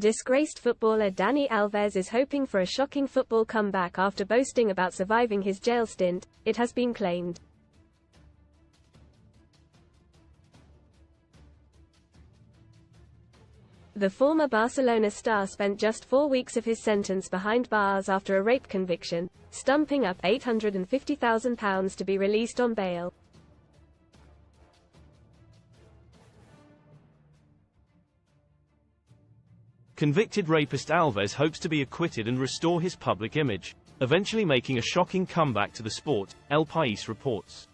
Disgraced footballer Dani Alves is hoping for a shocking football comeback after boasting about surviving his jail stint, it has been claimed. The former Barcelona star spent just 4 weeks of his sentence behind bars after a rape conviction, stumping up £850,000 to be released on bail. Convicted rapist Alves hopes to be acquitted and restore his public image, eventually making a shocking comeback to the sport, El País reports.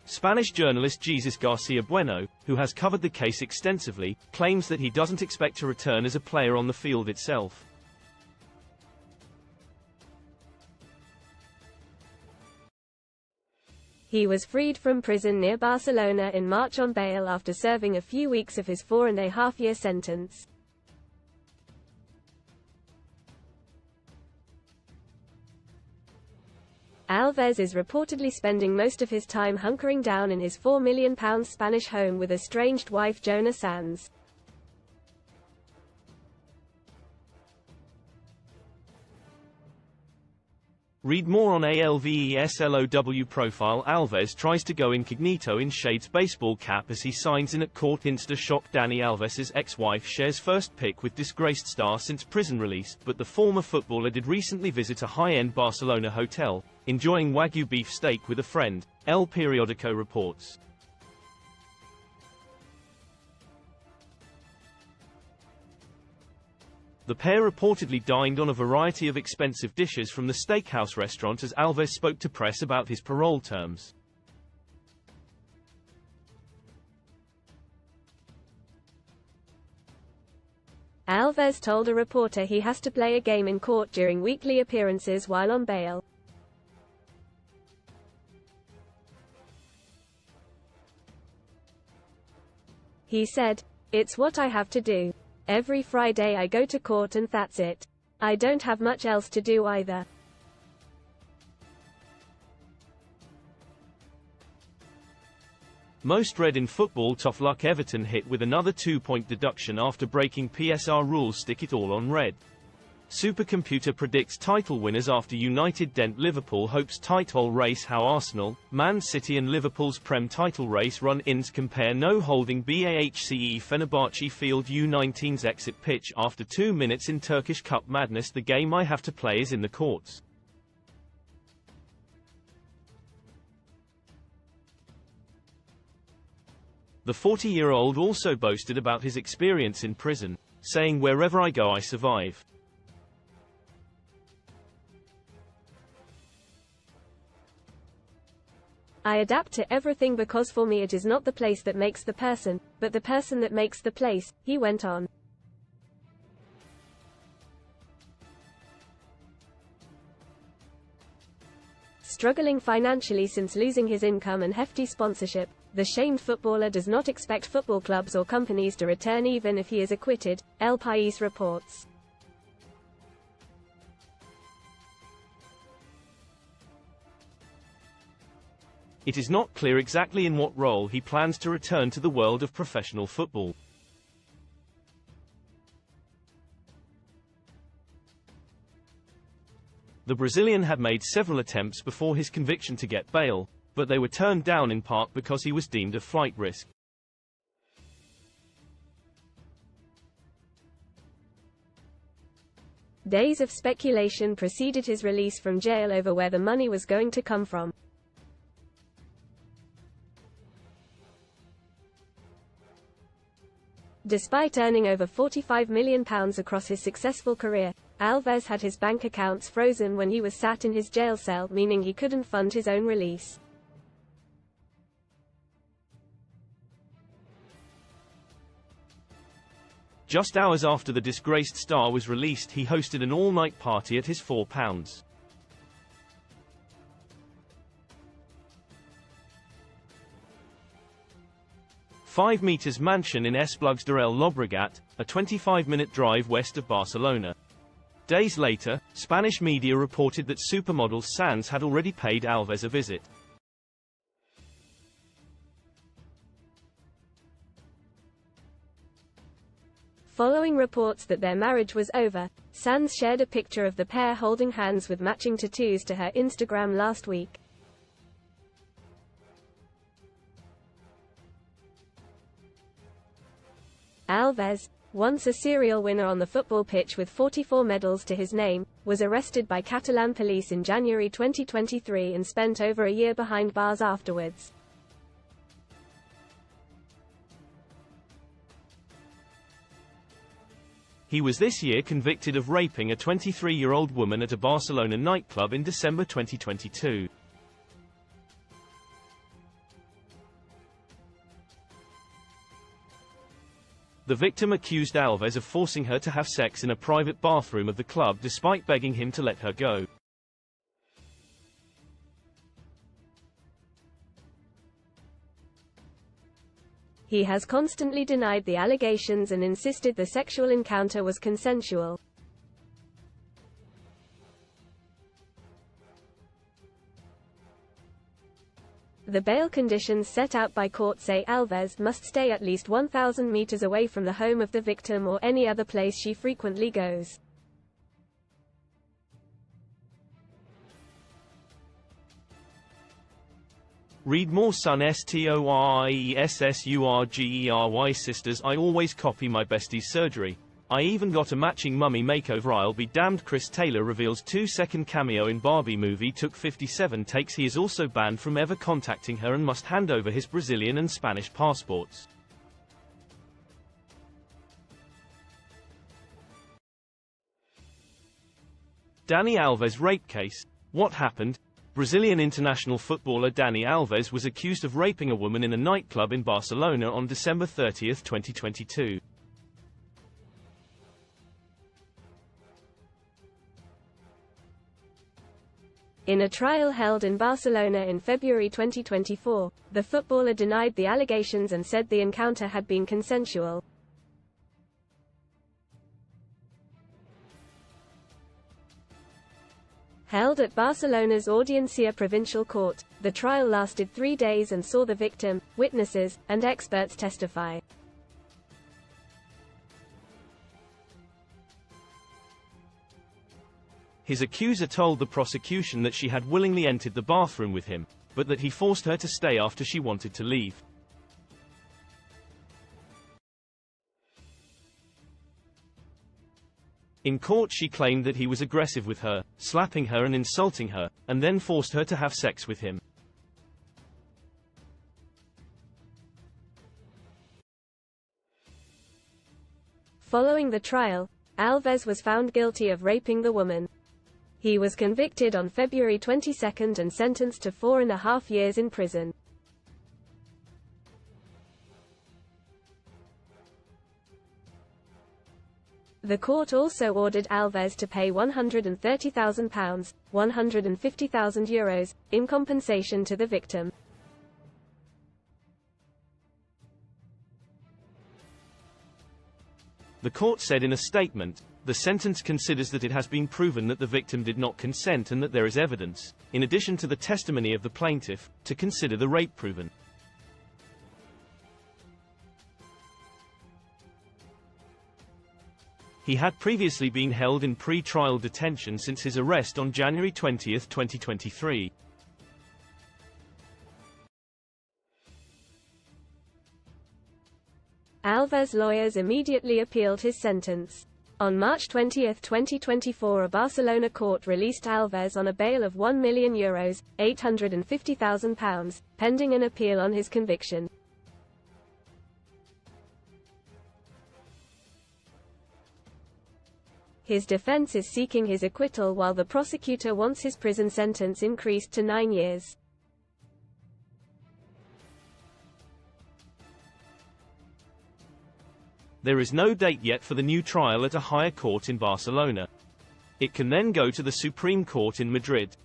Spanish journalist Jesus Garcia Bueno, who has covered the case extensively, claims that he doesn't expect to return as a player on the field itself. He was freed from prison near Barcelona in March on bail after serving a few weeks of his 4.5-year sentence. Alves is reportedly spending most of his time hunkering down in his £4 million Spanish home with estranged wife Joana Sanz. Read more on ALVESLOW profile. Alves tries to go incognito in shades baseball cap as he signs in at court. Insta shock. Dani Alves' ex-wife shares first pic with disgraced star since prison release, but the former footballer did recently visit a high-end Barcelona hotel, enjoying Wagyu beef steak with a friend, El Periódico reports. The pair reportedly dined on a variety of expensive dishes from the steakhouse restaurant as Alves spoke to press about his parole terms. Alves told a reporter he has to play a game in court during weekly appearances while on bail. He said, "It's what I have to do. Every Friday I go to court and that's it. I don't have much else to do either." Most read in football. Tough luck. Everton hit with another 2-point deduction after breaking PSR rules. Stick it all on red. Supercomputer predicts title winners after United dent Liverpool. Hopes title race. How Arsenal, Man City and Liverpool's Prem title race run-ins compare. No holding. BAHCE Fenerbahce field U19's exit pitch after 2 minutes in Turkish Cup madness. The game I have to play is in the courts. The 40-year-old also boasted about his experience in prison, saying, "Wherever I go I survive. I adapt to everything because for me it is not the place that makes the person, but the person that makes the place," he went on. Struggling financially since losing his income and hefty sponsorship, the shamed footballer does not expect football clubs or companies to return even if he is acquitted, El País reports. It is not clear exactly in what role he plans to return to the world of professional football. The Brazilian had made several attempts before his conviction to get bail, but they were turned down in part because he was deemed a flight risk. Days of speculation preceded his release from jail over where the money was going to come from. Despite earning over £45 million across his successful career, Alves had his bank accounts frozen when he was sat in his jail cell, meaning he couldn't fund his own release. Just hours after the disgraced star was released, he hosted an all-night party at his £4. 5 meters mansion in Esplugues de El Llobregat, a 25-minute drive west of Barcelona. Days later, Spanish media reported that supermodel Sanz had already paid Alves a visit. Following reports that their marriage was over, Sanz shared a picture of the pair holding hands with matching tattoos to her Instagram last week. Alves, once a serial winner on the football pitch with 44 medals to his name, was arrested by Catalan police in January 2023 and spent over a year behind bars afterwards. He was this year convicted of raping a 23-year-old woman at a Barcelona nightclub in December 2022. The victim accused Alves of forcing her to have sex in a private bathroom of the club despite begging him to let her go. He has constantly denied the allegations and insisted the sexual encounter was consensual. The bail conditions set out by court say Alves must stay at least 1,000 meters away from the home of the victim or any other place she frequently goes. Read more son STORIESSURGERY sisters. I always copy my bestie's surgery. I even got a matching mummy makeover. I'll be damned. Chris Taylor reveals 2-second cameo in Barbie movie took 57 takes. He is also banned from ever contacting her and must hand over his Brazilian and Spanish passports. Dani Alves rape case. What happened? Brazilian international footballer Dani Alves was accused of raping a woman in a nightclub in Barcelona on December 30, 2022. In a trial held in Barcelona in February 2024, the footballer denied the allegations and said the encounter had been consensual. Held at Barcelona's Audiencia Provincial Court, the trial lasted 3 days and saw the victim, witnesses, and experts testify. His accuser told the prosecution that she had willingly entered the bathroom with him, but that he forced her to stay after she wanted to leave. In court she claimed that he was aggressive with her, slapping her and insulting her, and then forced her to have sex with him. Following the trial, Alves was found guilty of raping the woman. He was convicted on February 22 and sentenced to 4.5 years in prison. The court also ordered Alves to pay £130,000, €150,000, in compensation to the victim. The court said in a statement, "The sentence considers that it has been proven that the victim did not consent and that there is evidence, in addition to the testimony of the plaintiff, to consider the rape proven." He had previously been held in pre-trial detention since his arrest on January 20, 2023. Alves' lawyers immediately appealed his sentence. On March 20, 2024, a Barcelona court released Alves on a bail of €1 million, £850,000, pending an appeal on his conviction. His defense is seeking his acquittal while the prosecutor wants his prison sentence increased to 9 years. There is no date yet for the new trial at a higher court in Barcelona. It can then go to the Supreme Court in Madrid.